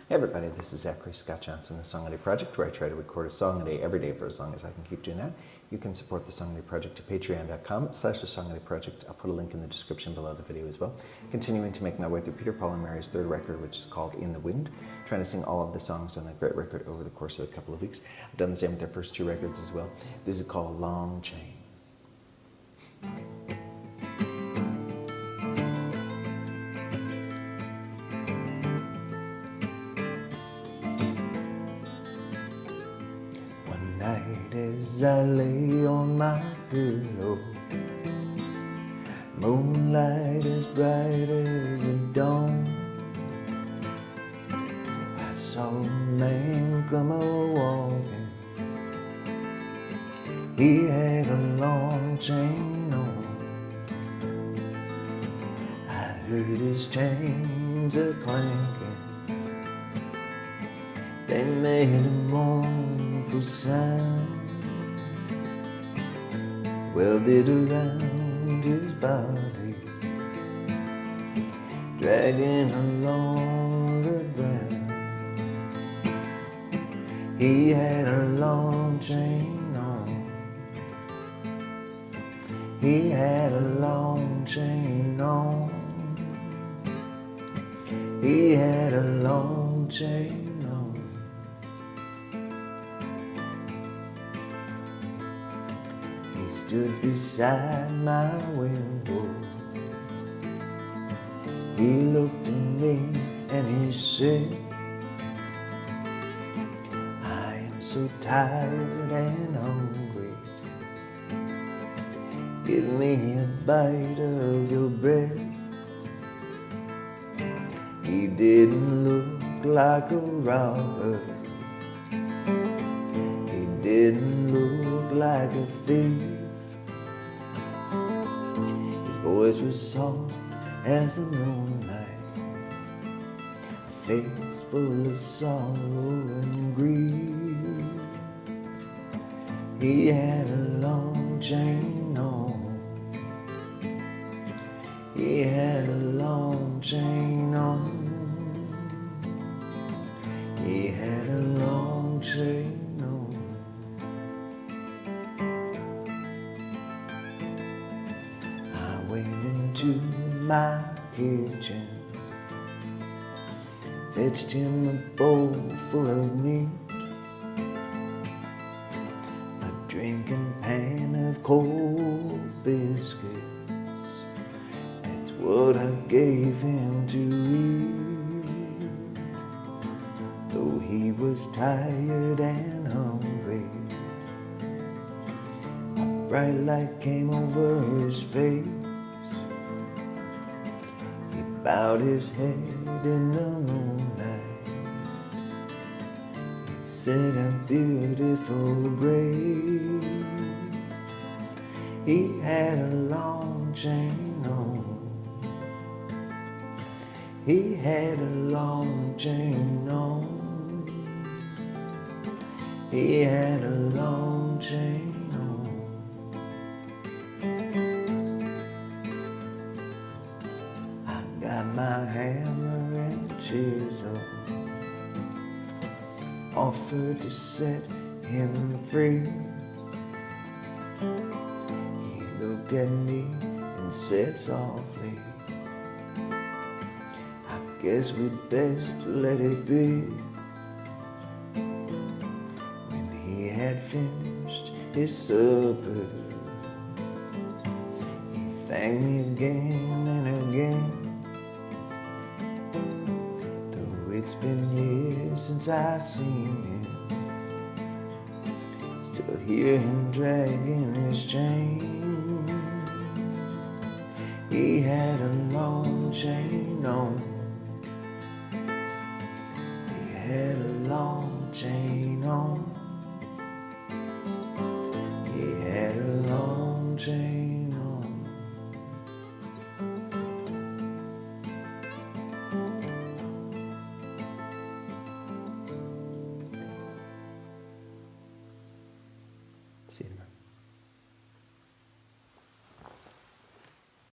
Hey everybody, this is Zachary, Scott Johnson, the Song a Day Project, where I try to record a song a day every day for as long as I can keep doing that. You can support the Song a Day Project at patreon.com/the Song a Day Project. I'll put a link in the description below the video as well. Continuing to make my way through Peter, Paul, and Mary's third record, which is called In the Wind. Trying to sing all of the songs on that great record over the course of a couple of weeks. I've done the same with their first two records as well. This is called Long Chain. Night as I lay on my pillow, moonlight as bright as the dawn, I saw a man come a-walking. He had a long chain on. I heard his chains a-clanking. They made a mournful sound, welded around his body, dragging along the ground. He had a long chain on. He had a long chain on. He had a long chain on. He stood beside my window. He looked at me and he said, I am so tired and hungry. Give me a bite of your bread. He didn't look like a robber. He didn't look like a thief. His voice was soft as the moonlight, a face full of sorrow and grief. He had a long chain on. He had a long chain on. He had a long chain on. I went into my kitchen, fetched him a bowl full of meat, a drinking pan of cold biscuits. That's what I gave him to eat. Though he was tired and hungry, a bright light came over his face. He bowed his head in the moonlight. He said, a beautiful grace. He had a long chain on. He had a long chain on. He had a long chain on. I got my hammer and chisel, offered to set him free. He looked at me and said softly, I guess we'd best let it be. He had finished his supper. He thanked me again and again. Though it's been years since I've seen him, still hear him dragging his chain. He had a long chain on. He had a long chain on.